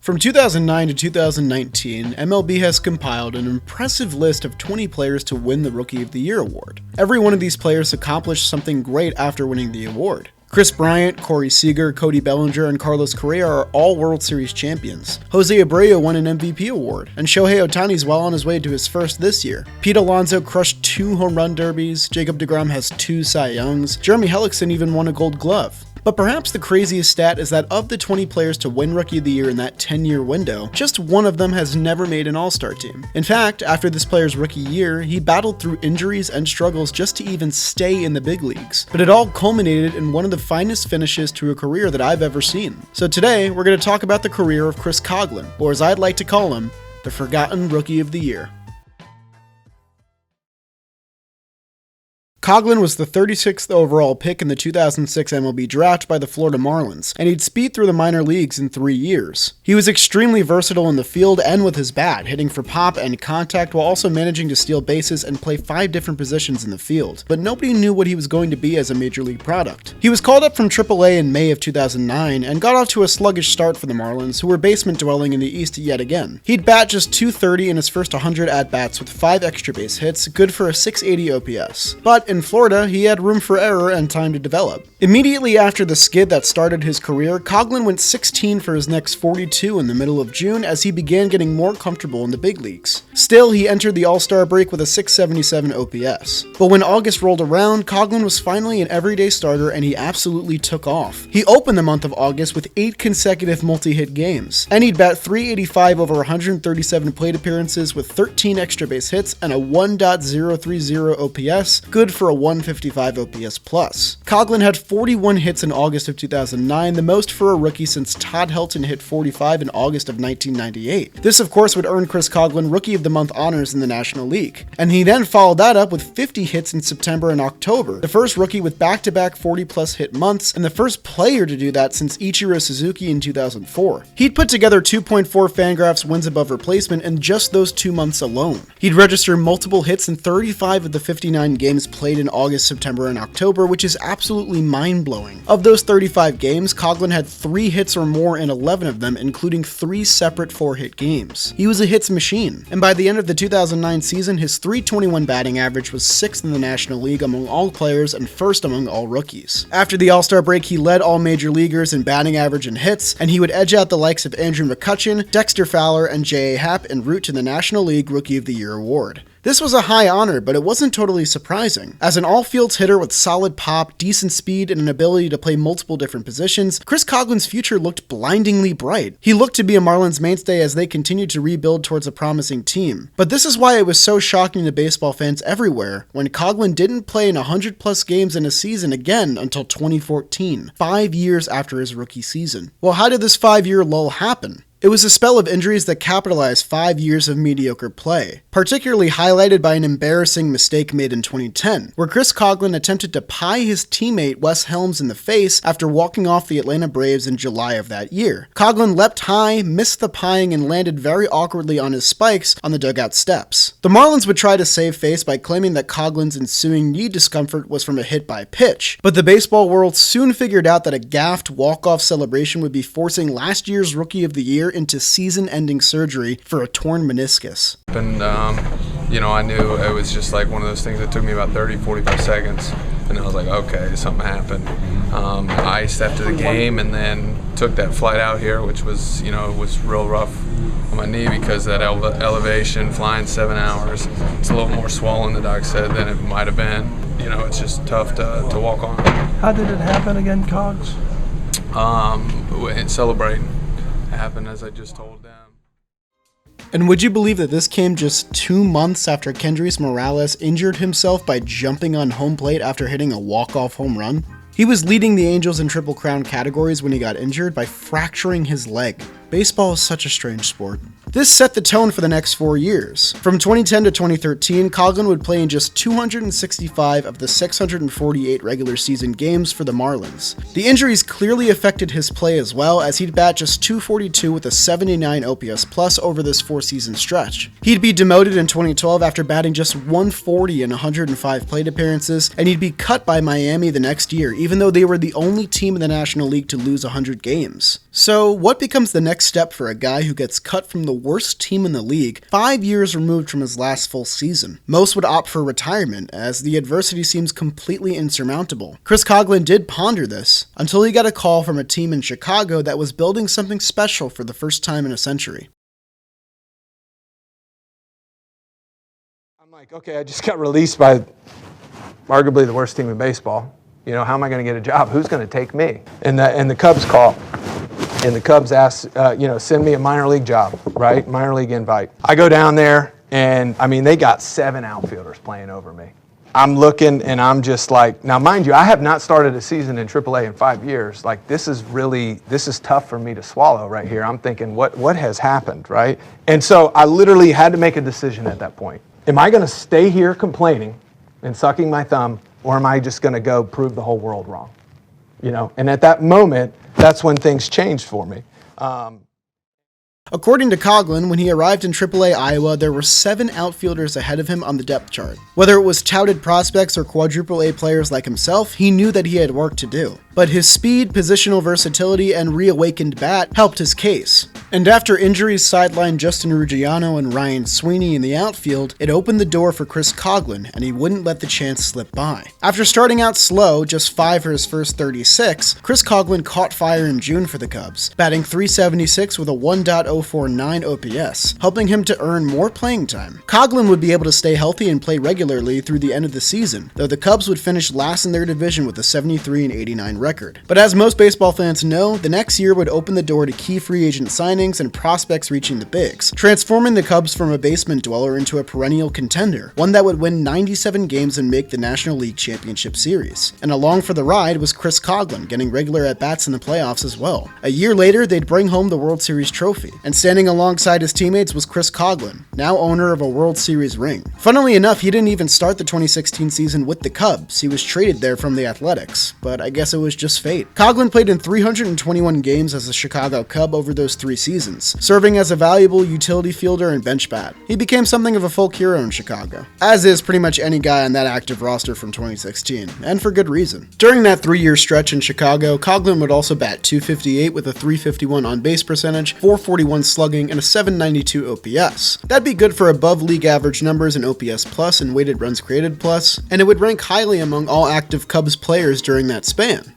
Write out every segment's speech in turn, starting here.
From 2009 to 2019, MLB has compiled an impressive list of 20 players to win the Rookie of the Year award. Every one of these players accomplished something great after winning the award. Chris Bryant, Corey Seager, Cody Bellinger, and Carlos Correa are all World Series champions. Jose Abreu won an MVP award, and Shohei Ohtani's well on his way to his first this year. Pete Alonso crushed 2 home run derbies, Jacob deGrom has 2 Cy Youngs, Jeremy Hellickson even won a Gold Glove. But perhaps the craziest stat is that of the 20 players to win Rookie of the Year in that 10-year window, just one of them has never made an All-Star team. In fact, after this player's rookie year, he battled through injuries and struggles just to even stay in the big leagues. But it all culminated in one of the finest finishes to a career that I've ever seen. So today, we're going to talk about the career of Chris Coghlan, or as I'd like to call him, the Forgotten Rookie of the Year. Coghlan was the 36th overall pick in the 2006 MLB draft by the Florida Marlins, and he'd speed through the minor leagues in 3 years. He was extremely versatile in the field and with his bat, hitting for pop and contact while also managing to steal bases and play 5 different positions in the field, but nobody knew what he was going to be as a major league product. He was called up from AAA in May of 2009 and got off to a sluggish start for the Marlins, who were basement dwelling in the East yet again. He'd bat just .230 in his first 100 at-bats with 5 extra base hits, good for a .680 OPS. But in Florida, he had room for error and time to develop. Immediately after the skid that started his career, Coghlan went 16 for his next 42 in the middle of June as he began getting more comfortable in the big leagues. Still, he entered the All-Star break with a .677 OPS. But when August rolled around, Coghlan was finally an everyday starter and he absolutely took off. He opened the month of August with 8 consecutive multi-hit games, and he'd bat .385 over 137 plate appearances with 13 extra base hits and a 1.030 OPS, good for a 155 OPS plus. Coghlan had 41 hits in August of 2009, the most for a rookie since Todd Helton hit 45 in August of 1998. This of course would earn Chris Coghlan Rookie of the Month honors in the National League. And he then followed that up with 50 hits in September and October, the first rookie with back-to-back 40-plus hit months, and the first player to do that since Ichiro Suzuki in 2004. He'd put together 2.4 Fangraphs wins above replacement in just those 2 months alone. He'd register multiple hits in 35 of the 59 games played in August, September, and October, which is absolutely mind-blowing. Of those 35 games, Coghlan had 3 hits or more in 11 of them, including 3 separate 4-hit games. He was a hits machine, and by the end of the 2009 season, his .321 batting average was 6th in the National League among all players and 1st among all rookies. After the All-Star break, he led all major leaguers in batting average and hits, and he would edge out the likes of Andrew McCutchen, Dexter Fowler, and J.A. Happ en route to the National League Rookie of the Year award. This was a high honor, but it wasn't totally surprising. As an all-fields hitter with solid pop, decent speed, and an ability to play multiple different positions, Chris Coghlan's future looked blindingly bright. He looked to be a Marlins mainstay as they continued to rebuild towards a promising team. But this is why it was so shocking to baseball fans everywhere when Coghlan didn't play in 100-plus games in a season again until 2014, 5 years after his rookie season. Well, how did this 5-year lull happen? It was a spell of injuries that capitalized 5 years of mediocre play, particularly highlighted by an embarrassing mistake made in 2010, where Chris Coghlan attempted to pie his teammate Wes Helms in the face after walking off the Atlanta Braves in July of that year. Coghlan leapt high, missed the pieing, and landed very awkwardly on his spikes on the dugout steps. The Marlins would try to save face by claiming that Coghlan's ensuing knee discomfort was from a hit by pitch, but the baseball world soon figured out that a gaffed walk-off celebration would be forcing last year's Rookie of the Year into season-ending surgery for a torn meniscus. And, I knew it was just like one of those things that took me about 30-45 seconds, and I was like, okay, something happened. I stepped to the game and then took that flight out here, which was, it was real rough on my knee because that elevation, flying 7 hours, it's a little more swollen, the doc said, than it might have been. It's just tough to walk on. How did it happen again, Cogs? Celebrating. Happened as I just told them. And would you believe that this came just 2 months after Kendrys Morales injured himself by jumping on home plate after hitting a walk-off home run? He was leading the Angels in Triple Crown categories when he got injured by fracturing his leg. Baseball is such a strange sport. This set the tone for the next 4 years. From 2010 to 2013, Coghlan would play in just 265 of the 648 regular season games for the Marlins. The injuries clearly affected his play as well, as he'd bat just .242 with a 79 OPS plus over this 4-season stretch. He'd be demoted in 2012 after batting just .140 in 105 plate appearances, and he'd be cut by Miami the next year, even though they were the only team in the National League to lose 100 games. So what becomes the next next step for a guy who gets cut from the worst team in the league 5 years removed from his last full season. Most would opt for retirement, as the adversity seems completely insurmountable. Chris Coghlan did ponder this, until he got a call from a team in Chicago that was building something special for the first time in a century. I'm like, okay, I just got released by arguably the worst team in baseball. You know, how am I going to get a job? Who's going to take me? And the Cubs call. And the Cubs ask, send me a minor league job, right? Minor league invite. I go down there, and I mean, they got 7 outfielders playing over me. I'm looking, and I'm just like, now mind you, I have not started a season in AAA in 5 years. Like, this is tough for me to swallow right here. I'm thinking, what has happened, right? And so I literally had to make a decision at that point. Am I going to stay here complaining and sucking my thumb, or am I just going to go prove the whole world wrong? You know, and at that moment, that's when things changed for me. According to Coghlan, when he arrived in AAA Iowa, there were 7 outfielders ahead of him on the depth chart. Whether it was touted prospects or quadruple A players like himself, he knew that he had work to do. But his speed, positional versatility, and reawakened bat helped his case. And after injuries sidelined Justin Ruggiano and Ryan Sweeney in the outfield, it opened the door for Chris Coghlan, and he wouldn't let the chance slip by. After starting out slow, just 5 for his first 36, Chris Coghlan caught fire in June for the Cubs, batting .376 with a 1.049 OPS, helping him to earn more playing time. Coghlan would be able to stay healthy and play regularly through the end of the season, though the Cubs would finish last in their division with a 73-89 record. But as most baseball fans know, the next year would open the door to key free agent signings and prospects reaching the bigs, transforming the Cubs from a basement dweller into a perennial contender, one that would win 97 games and make the National League Championship Series. And along for the ride was Chris Coghlan, getting regular at-bats in the playoffs as well. A year later, they'd bring home the World Series trophy, and standing alongside his teammates was Chris Coghlan, now owner of a World Series ring. Funnily enough, he didn't even start the 2016 season with the Cubs. He was traded there from the Athletics, but I guess it was just fate. Coghlan played in 321 games as a Chicago Cub over those 3 seasons, serving as a valuable utility fielder and bench bat. He became something of a folk hero in Chicago, as is pretty much any guy on that active roster from 2016, and for good reason. During that 3-year stretch in Chicago, Coghlan would also bat .258 with a .351 on-base percentage, .441 slugging, and a .792 OPS. That'd be good for above league average numbers in OPS plus and weighted runs created plus, and it would rank highly among all active Cubs players during that span.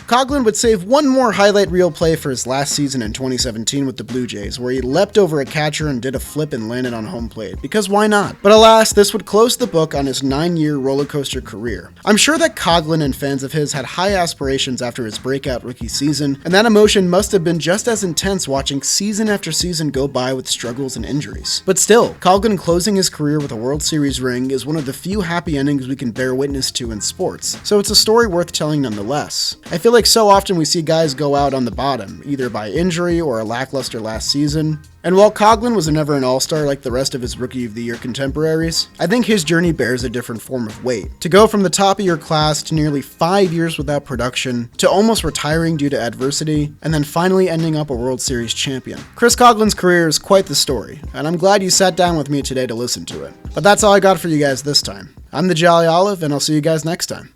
Coghlan would save one more highlight reel play for his last season in 2017 with the Blue Jays, where he leapt over a catcher and did a flip and landed on home plate, because why not? But alas, this would close the book on his 9-year roller coaster career. I'm sure that Coghlan and fans of his had high aspirations after his breakout rookie season, and that emotion must have been just as intense watching season after season go by with struggles and injuries. But still, Coghlan closing his career with a World Series ring is one of the few happy endings we can bear witness to in sports, so it's a story worth telling nonetheless. I feel like so often we see guys go out on the bottom, either by injury or a lackluster last season. And while Coghlan was never an all-star like the rest of his Rookie of the Year contemporaries, I think his journey bears a different form of weight. To go from the top of your class to nearly 5 years without production, to almost retiring due to adversity, and then finally ending up a World Series champion. Chris Coghlan's career is quite the story, and I'm glad you sat down with me today to listen to it. But that's all I got for you guys this time. I'm the Jolly Olive, and I'll see you guys next time.